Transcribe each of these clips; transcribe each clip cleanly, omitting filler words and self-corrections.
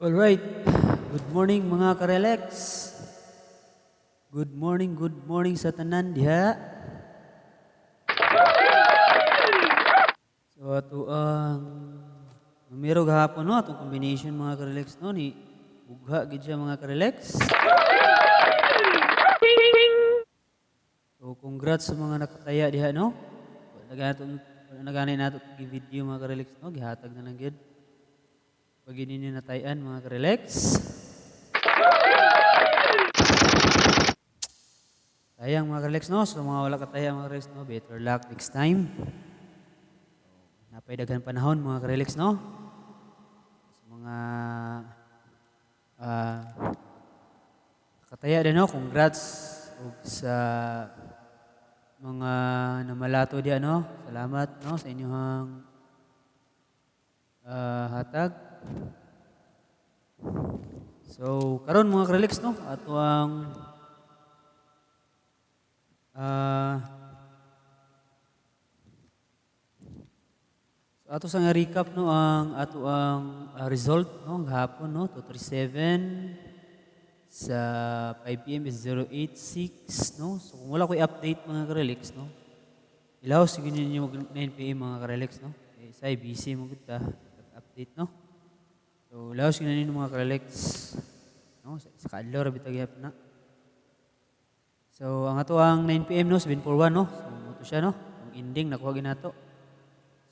Alright, good morning mga karelex. Good morning sa tanan diha. So ato ang numero gahapon no atong combination mga karelex no ni bugha gid siya mga karelex. So congrats sa mga nakataya diha no. Nagani nato gi-video mga karelex no gihatag na lang gid. Pag ninyo natayan mga karelex. Sayang mga karelex no, so mga wala kataya mga karelex no, better luck next time. Napay daghan panahon mga karelex no. Sa mga uh, kataya din no, congrats ug sa mga namalato di ano. Salamat no sa inyong hatag. So karon mga karelex no, ato ang so ato sa nga recap no ang ato ang result no gahapon no 237 sa 5 PM is 086 no. So kung wala ko'y update mga karelex no. Ilaw sige ninyo mag 9 PM mga karelex no. Say busy mo kita update no. So ilaw sige ninyo mga karelex no sa kadlaw ra bitag na. So ang ato ang 9 PM no 741 no. So moto siya no. Ang ending nakuha ginato.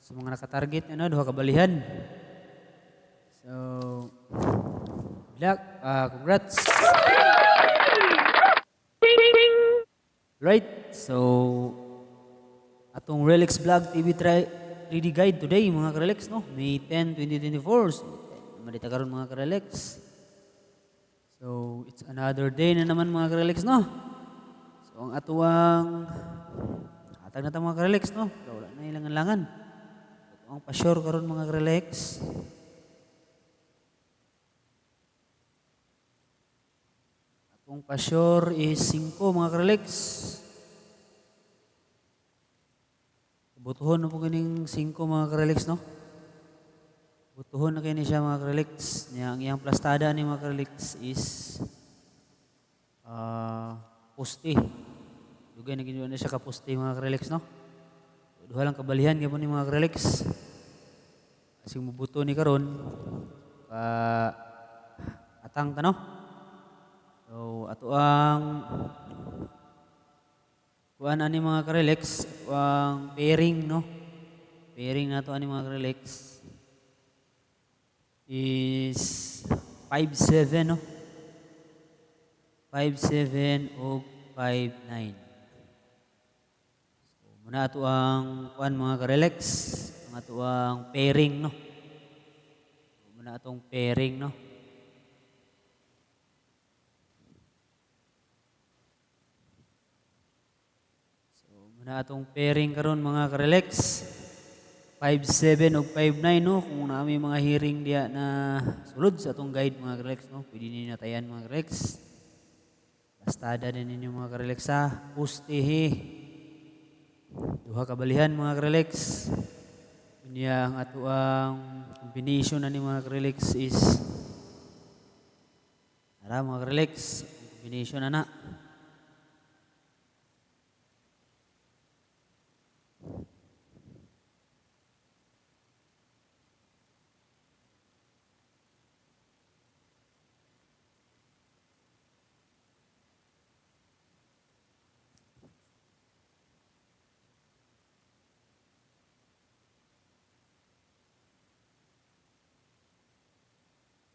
So mga naka-target ano duha ka balihan. So congrats. Right. So atong Relax Vlog TV 3D guide today mga karelex no. May 10, 2024. So malita karon mga karelex. So it's another day na naman mga karelex no. So ang atuang hatag na ta mga karelex no. So, wala na ilangan-langan. Ito ang pa-sure karon mga karelex. Atong pa-sure is 5 mga karelex. Butuhon na po ganing 5 mga karelex no. Butuhon na kayo ni siya mga karelex. Ang iyang plastada ni mga karelex is poste. Dugay na ginawa na siya ka-poste mga karelex no. Duha lang kabalihan gyapon ni mga karelex. Asing mubuto ni karon ka atang ta no. So ato ang kuan ani mga karelex, ang pairing no. Pairing nato ani mga karelex is 57 no. 57 o 59. So muna ato ang kuan mga karelex, ang ato ang pairing no. So, muna atong pairing no. Muna atong pairing karon mga karelex 57 ug 59 no kung naami mga hearing diya na sulod sa atong guide mga karelex no pwede ninyo natayan mga karelex pastada din ninyo mga karelex ha pustihi duha kabalihan mga karelex unya ang ato ang combination ani mga karelex is ara mga karelex combination ana.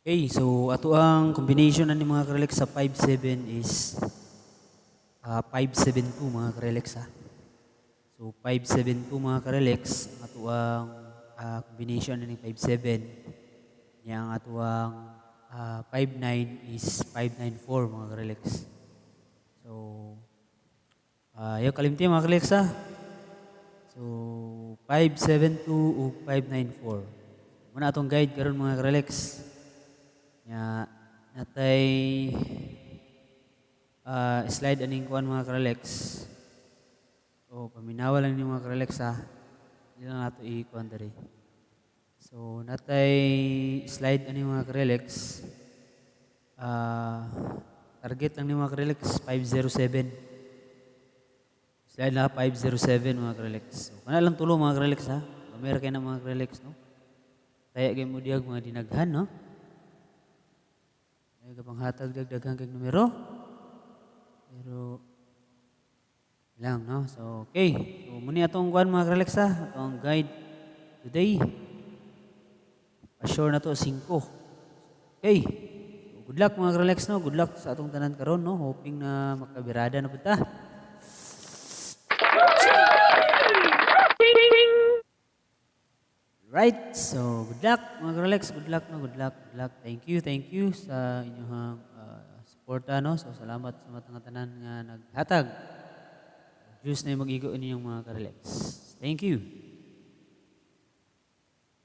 Okay, so ato ang combination ani mga karelex sa 57 is 572 mga karelex ha. So 572 mga karelex ang ato ang combination ani 57. Yang ato ang 59 is 594 mga karelex. So yung kalimti mga karelex ha. So 572 ug 594. Muna atong guide karon mga karelex. Nya natay slide aning kuan mga karelex. So paminawa lang ni mga karelex ha. Hindi lang nato i-kuan diri. So natay slide ani mga karelex. Target lang ni mga karelex 507. Slide na 507 mga karelex. So kana lang tulo mga karelex ha. Kamera kay na mga karelex no. Kaya kay mo diag mga dinaghan no. Ay kapang hatag dagdagan kay numero. Pero lang no. So okay. So muni atong kuan mga karelex ha. Atong guide today. Pa-sure na to 5. Okay. So, good luck mga karelex no. Good luck sa atong tanan karon no. Hoping na makabirada na pud ta. Right. So, good luck mga karelex. Good luck no. Good luck. Good luck. Thank you sa inyong suporta no. So, salamat sa mga tanan nga naghatag. Diyos na yung mag-igo inyong mga karelex. Thank you.